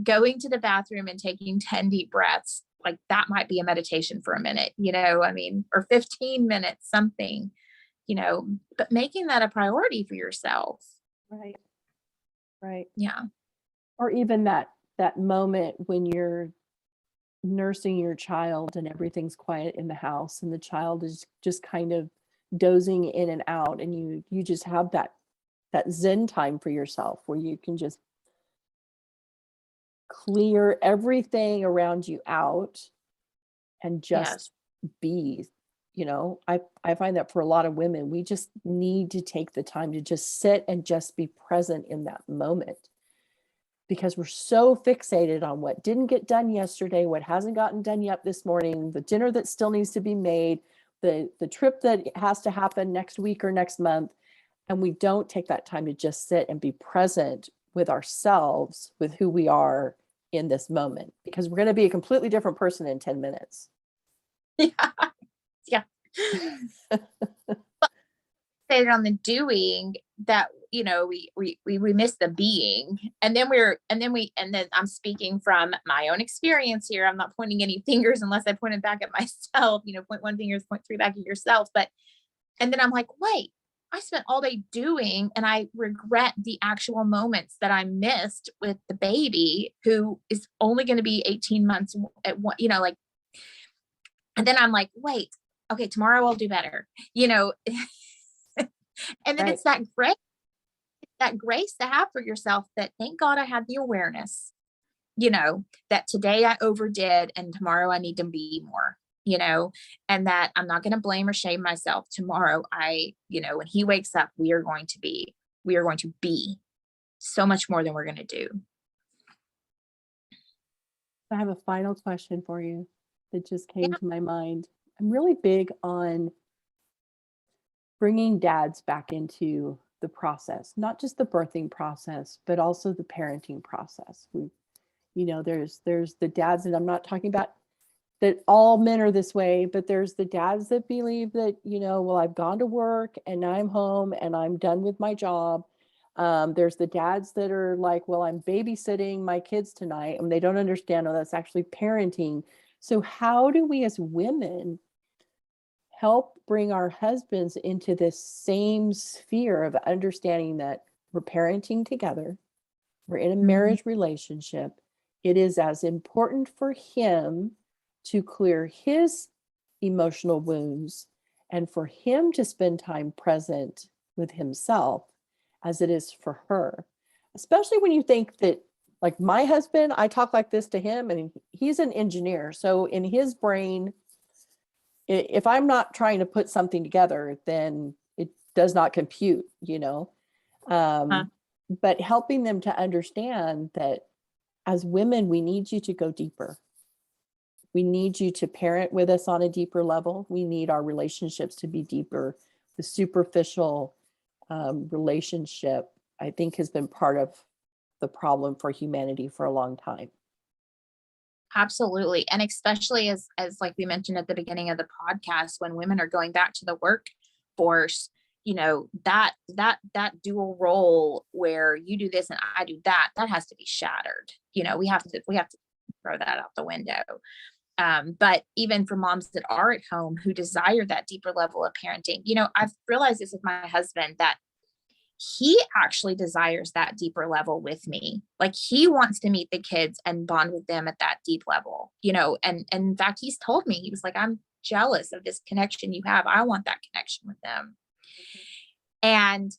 Going to the bathroom and taking 10 deep breaths, like that might be a meditation for a minute, or 15 minutes, something, but making that a priority for yourself. Right. Right. Yeah. Or even that moment when you're nursing your child and everything's quiet in the house and the child is just kind of dozing in and out, and you just have that zen time for yourself where you can just clear everything around you out and just Yes. be. I find that for a lot of women, we just need to take the time to just sit and just be present in that moment, because we're so fixated on what didn't get done yesterday, what hasn't gotten done yet this morning, the dinner that still needs to be made, the trip that has to happen next week or next month. And we don't take that time to just sit and be present with ourselves, with who we are in this moment, because we're going to be a completely different person in 10 minutes. Yeah. Yeah. Say on the doing that, we miss the being, and then I'm speaking from my own experience here. I'm not pointing any fingers unless I point it back at myself, point one finger, point three back at yourself. And then I'm like, wait, I spent all day doing, and I regret the actual moments that I missed with the baby who is only going to be 18 months at one, and then I'm like, wait, okay, tomorrow I'll do better, and then Right. it's that grace to have for yourself, that thank God I had the awareness, that today I overdid and tomorrow I need to be more, and that I'm not going to blame or shame myself tomorrow. When he wakes up, we are going to be so much more than we're going to do. I have a final question for you that just came to my mind. I'm really big on bringing dads back into the process, not just the birthing process, but also the parenting process. There's the dads, and I'm not talking about that all men are this way, but there's the dads that believe that, well, I've gone to work and now I'm home and I'm done with my job. There's the dads that are like, well, I'm babysitting my kids tonight, and they don't understand, oh, that's actually parenting. So how do we as women help bring our husbands into this same sphere of understanding that we're parenting together, we're in a marriage relationship? It is as important for him to clear his emotional wounds and for him to spend time present with himself as it is for her. Especially when you think that, like my husband, I talk like this to him, and he's an engineer. So in his brain, if I'm not trying to put something together, then it does not compute, but helping them to understand that as women, we need you to go deeper. We need you to parent with us on a deeper level. We need our relationships to be deeper. The superficial relationship, I think, has been part of the problem for humanity for a long time. Absolutely. And especially as like we mentioned at the beginning of the podcast, when women are going back to the workforce, that dual role where you do this and I do that has to be shattered. We have to throw that out the window. But even for moms that are at home who desire that deeper level of parenting, I've realized this with my husband, that he actually desires that deeper level with me. Like he wants to meet the kids and bond with them at that deep level, and in fact, he's told me, he was like, I'm jealous of this connection you have. I want that connection with them. And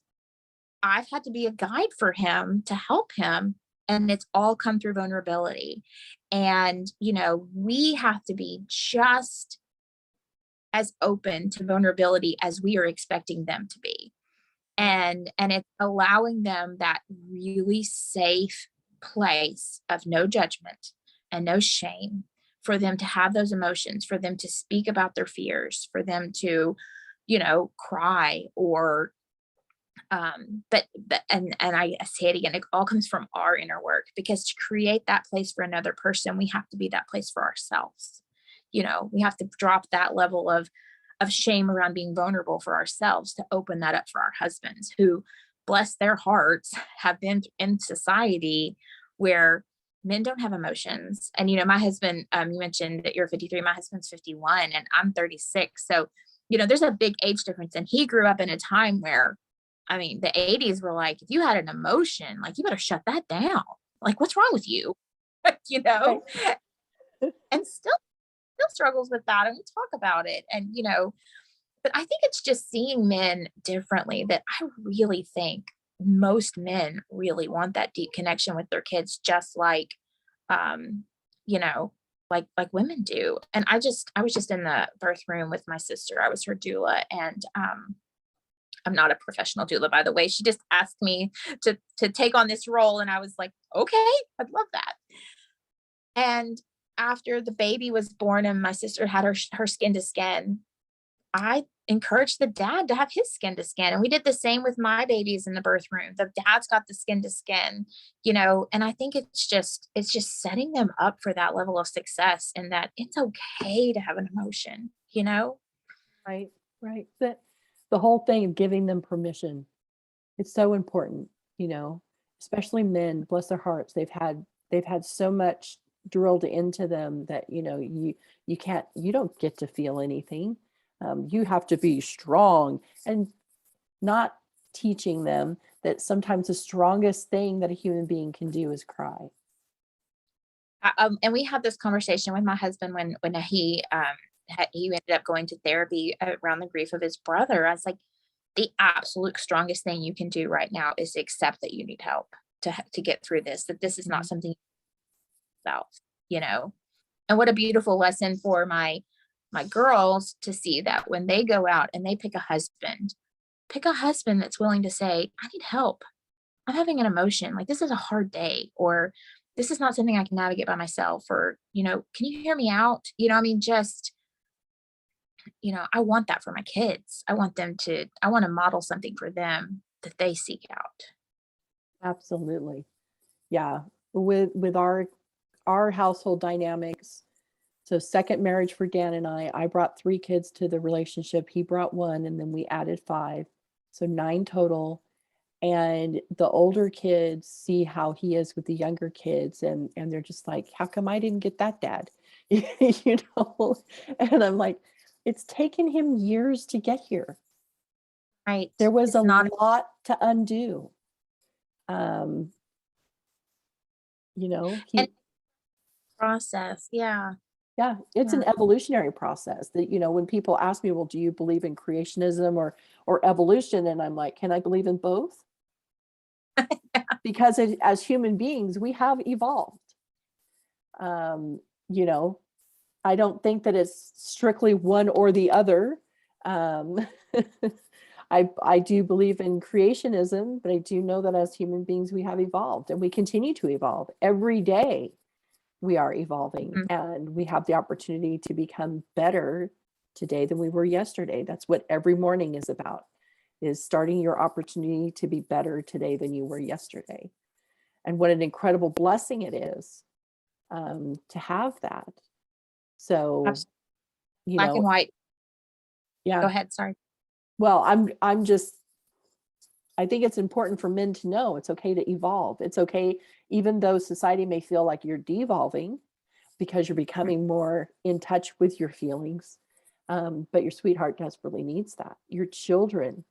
I've had to be a guide for him to help him. And it's all come through vulnerability. And, we have to be just as open to vulnerability as we are expecting them to be. And it's allowing them that really safe place of no judgment and no shame, for them to have those emotions, for them to speak about their fears, for them to, cry or But I say it again, it all comes from our inner work, because to create that place for another person, we have to be that place for ourselves. We have to drop that level of shame around being vulnerable for ourselves to open that up for our husbands, who, bless their hearts, have been in society where men don't have emotions. And my husband, you mentioned that you're 53, my husband's 51 and I'm 36. So there's a big age difference, and he grew up in a time where, I mean, the 80s were like, if you had an emotion, like, you better shut that down. Like, what's wrong with you? you Right. know, and still struggles with that. And we talk about it. And, but I think it's just seeing men differently, that I really think most men really want that deep connection with their kids, just um, you know, like women do. And I was just in the birth room with my sister. I was her doula, and I'm not a professional doula, by the way. She just asked me to take on this role, and I was like, okay, I'd love that. And after the baby was born and my sister had her skin to skin, I encouraged the dad to have his skin to skin. And we did the same with my babies in the birth room. The dad's got the skin to skin, and I think it's just setting them up for that level of success, and that it's okay to have an emotion. Right. Right. The whole thing of giving them permission. It's so important, you know, especially men, bless their hearts. They've had so much drilled into them that, you don't get to feel anything. You have to be strong, and not teaching them that sometimes the strongest thing that a human being can do is cry. And we had this conversation with my husband when he ended up going to therapy around the grief of his brother. I was like, the absolute strongest thing you can do right now is to accept that you need help to get through this. That this is not Mhm. something yourself, you know. And what a beautiful lesson for my girls to see, that when they go out and they pick a husband that's willing to say, I need help. I'm having an emotion. Like, this is a hard day, or this is not something I can navigate by myself, or, can you hear me out? I mean, just, I want that for my kids. I want to model something for them that they seek out. Absolutely. Yeah. With our household dynamics, so second marriage for Dan and I brought 3 kids to the relationship. He brought 1, and then we added 5. So 9 total. And the older kids see how he is with the younger kids, and they're just like, how come I didn't get that dad? you know? And I'm like, it's taken him years to get here. Right. There was a It's not a lot to undo. Um, you know, and he process. Yeah. Yeah, it's Yeah. an evolutionary process that, when people ask me, well, do you believe in creationism or evolution? And I'm like, can I believe in both? Because as human beings, we have evolved. Um, you know, I don't think that it's strictly one or the other. Um, I do believe in creationism, but I do know that as human beings, we have evolved, and we continue to evolve every day. We are evolving, Mhm. and we have the opportunity to become better today than we were yesterday. That's what every morning is about, is starting your opportunity to be better today than you were yesterday. And what an incredible blessing it is, to have that. So, Absolutely. you Black know, and white. Go yeah. ahead. Sorry. Well, I think it's important for men to know it's okay to evolve. It's okay, even though society may feel like you're devolving, because you're becoming more in touch with your feelings. But your sweetheart desperately needs that. Your children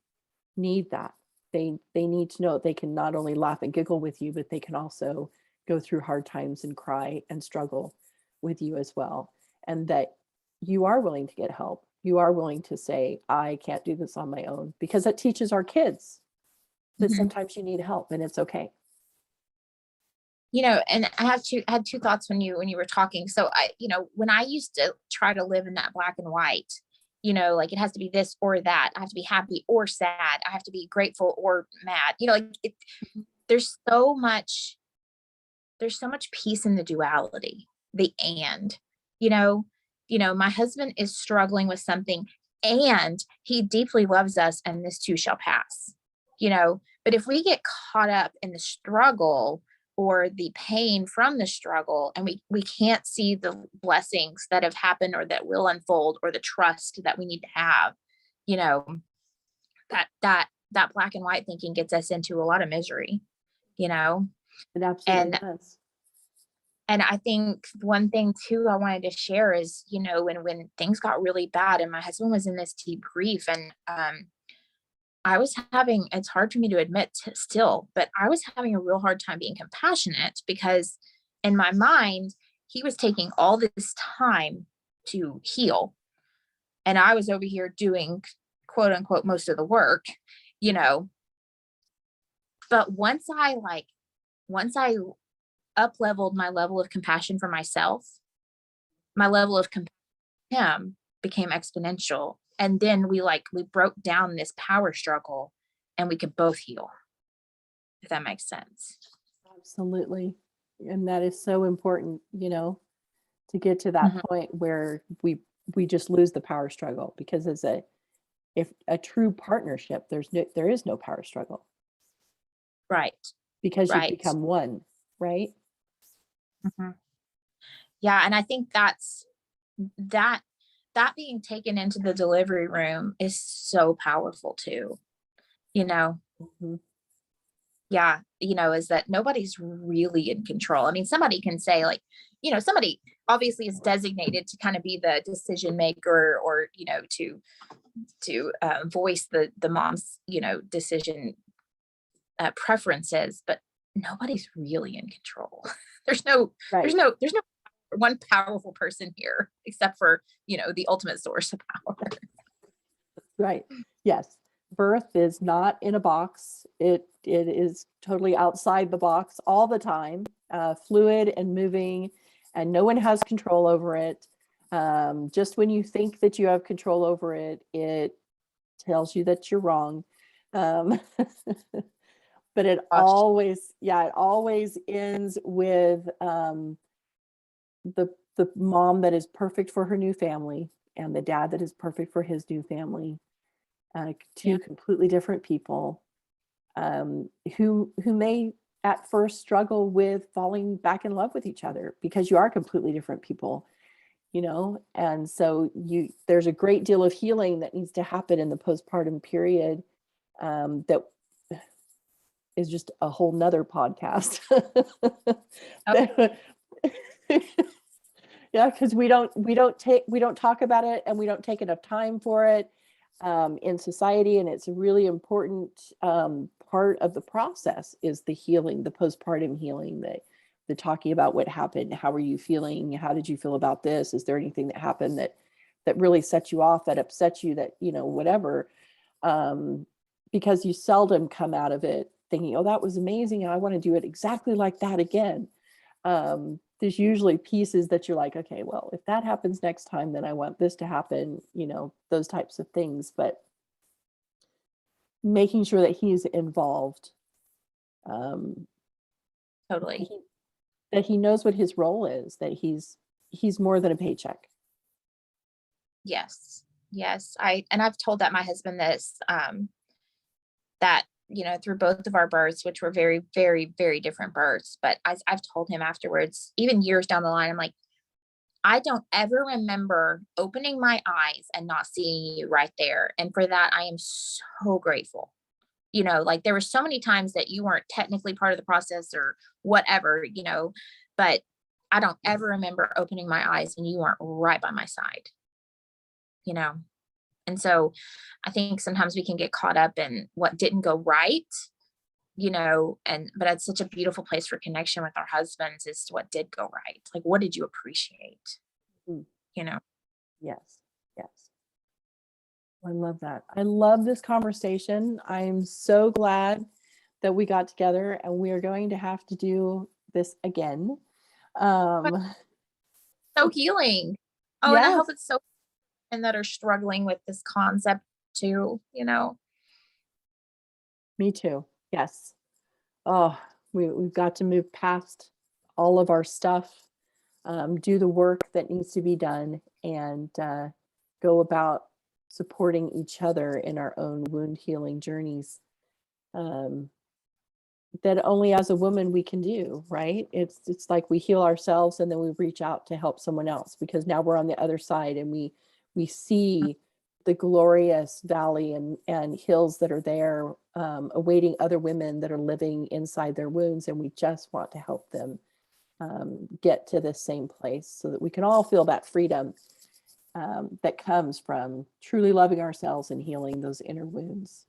need that. They need to know they can not only laugh and giggle with you, but they can also go through hard times and cry and struggle with you as well. And that you are willing to get help. You are willing to say, I can't do this on my own, because that teaches our kids that Mhm. sometimes you need help and it's okay. And I had two thoughts when you were talking. So when I used to try to live in that black and white, like, it has to be this or that. I have to be happy or sad. I have to be grateful or mad. There's so much, there's so much peace in the duality, the and, you know, my husband is struggling with something, and he deeply loves us, and this too shall pass. But if we get caught up in the struggle or the pain from the struggle, and we can't see the blessings that have happened or that will unfold, or the trust that we need to have, you know, that black and white thinking gets us into a lot of misery, you know. It absolutely And does. I think one thing too I wanted to share is, when things got really bad and my husband was in this deep grief, and I was having, it's hard for me to admit still, but I was having a real hard time being compassionate, because in my mind, he was taking all this time to heal. And I was over here doing, quote unquote, most of the work, you know. But once I up leveled my level of compassion for myself, my level of compassion for him became exponential. And then we broke down this power struggle, and we could both heal, if that makes sense. Absolutely. And that is so important, to get to that Mhm. point where we just lose the power struggle, because if a true partnership, there is no power struggle, Right. because you've Right. become one, right? Mhm. Yeah. And I think that that being taken into the delivery room is so powerful too, you know. Mhm. Yeah, is that nobody's really in control. I mean, somebody can say, like, somebody obviously is designated to kind of be the decision maker, or to voice the mom's decision preferences, but nobody's really in control. there's no Right. there's no one powerful person here, except for the ultimate source of power. Right. Yes. Birth is not in a box. It is totally outside the box all the time, fluid and moving, and no one has control over it. Just when you think that you have control over it, it tells you that you're wrong. Um, but Gosh. it always ends with the mom that is perfect for her new family, and the dad that is perfect for his new family. Yeah, Two completely different people, who may at first struggle with falling back in love with each other, because you are completely different people, and so there's a great deal of healing that needs to happen in the postpartum period, that is just a whole nother podcast. oh, Yeah, because we don't talk about it, and we don't take enough time for it, in society, and it's a really important, part of the process, is the healing, the postpartum healing, the talking about what happened, how are you feeling, how did you feel about this, is there anything that happened that really set you off, that upset you, that whatever, um, because you seldom come out of it thinking, oh, that was amazing, and I want to do it exactly like that again. There's usually pieces that you're like, okay, well, if that happens next time, then I want this to happen, those types of things. But making sure that he's involved, um, that totally. he, that he knows what his role is, that he's more than a paycheck. Yes. Yes. I've told that my husband this, that, through both of our births, which were very, very, very different births, but I've told him afterwards, even years down the line, I'm like, I don't ever remember opening my eyes and not seeing you right there. And for that, I am so grateful. Like, there were so many times that you weren't technically part of the process or whatever, but I don't ever remember opening my eyes and you weren't right by my side, you know? And so I think sometimes we can get caught up in what didn't go right, but it's such a beautiful place for connection with our husbands is what did go right. Like, what did you appreciate? Mm, You know, yes, yes. I love that. I love this conversation. I'm so glad that we got together, and we are going to have to do this again. but Um, so healing. Oh, and I hope yes, it's so and that are struggling with this concept too. me too. Yes. Oh, we've got to move past all of our stuff, do the work that needs to be done, and go about supporting each other in our own wound healing journeys. that only as a woman we can do, right? It's like we heal ourselves and then we reach out to help someone else, because now we're on the other side and we see the glorious valley and hills that are there, awaiting other women that are living inside their wounds, and we just want to help them get to this same place so that we can all feel that freedom that comes from truly loving ourselves and healing those inner wounds.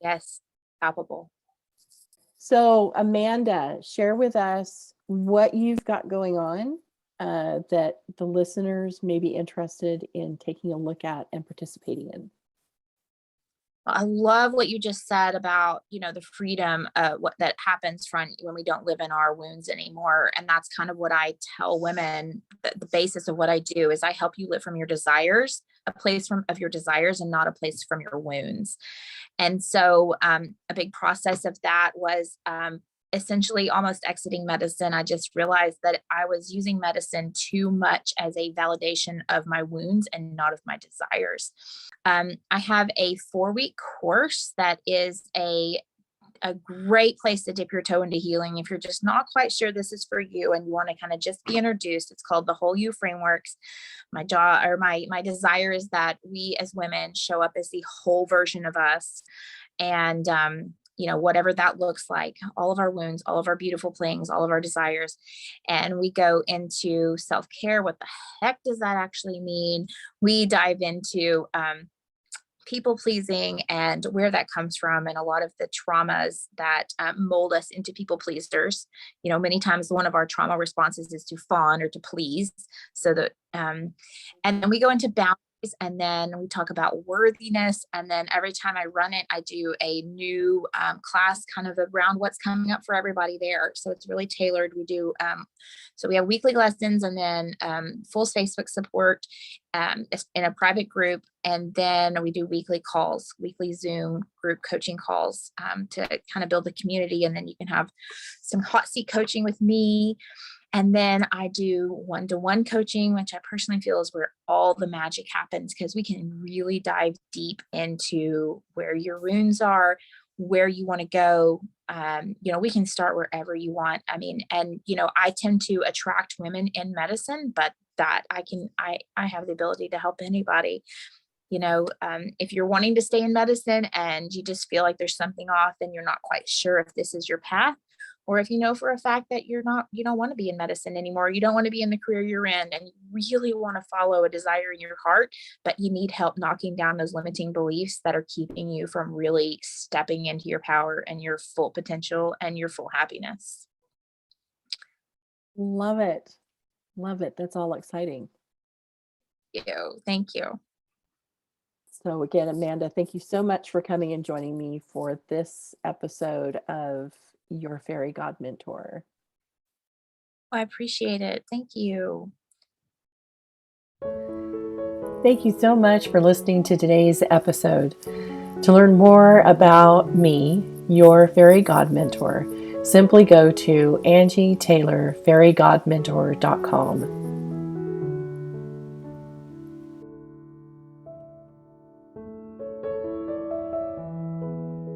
Yes, palpable. So, Amanda, share with us what you've got going on that the listeners may be interested in taking a look at and participating in. I love what you just said about, the freedom, what that happens from when we don't live in our wounds anymore. And that's kind of what I tell women. The basis of what I do is I help you live from your desires, a place of your desires, and not a place from your wounds. And so a big process of that was essentially almost exiting medicine. I just realized that I was using medicine too much as a validation of my wounds and not of my desires. I have a 4-week course that is a great place to dip your toe into healing if you're just not quite sure this is for you and you want to kind of just be introduced. It's called the Whole You Frameworks. My desire is that we as women show up as the whole version of us, and whatever that looks like, all of our wounds, all of our beautiful things, all of our desires. And we go into self-care. What the heck does that actually mean? We dive into people pleasing and where that comes from, and a lot of the traumas that mold us into people pleasers. Many times one of our trauma responses is to fawn or to please. So that, and then we go into boundaries, and then we talk about worthiness. And then every time I run it, I do a new class kind of around what's coming up for everybody there. So it's really tailored. We do, so we have weekly lessons, and then full Facebook support in a private group. And then we do weekly calls, weekly Zoom group coaching calls to kind of build the community. And then you can have some hot seat coaching with me. And then I do one-to-one coaching, which I personally feel is where all the magic happens, because we can really dive deep into where your wounds are, where you want to go. We can start wherever you want. I mean, and, I tend to attract women in medicine, but that I have the ability to help anybody. If you're wanting to stay in medicine and you just feel like there's something off and you're not quite sure if this is your path, or if you know for a fact that you don't want to be in medicine anymore, you don't want to be in the career you're in, and you really want to follow a desire in your heart, but you need help knocking down those limiting beliefs that are keeping you from really stepping into your power and your full potential and your full happiness. Love it. Love it. That's all exciting. Thank you. So again, Amanda, thank you so much for coming and joining me for this episode of Your Fairy God Mentor. I appreciate it. Thank you. Thank you so much for listening to today's episode. To learn more about me, Your Fairy God Mentor, simply go to AngieTaylorFairyGodMentor.com.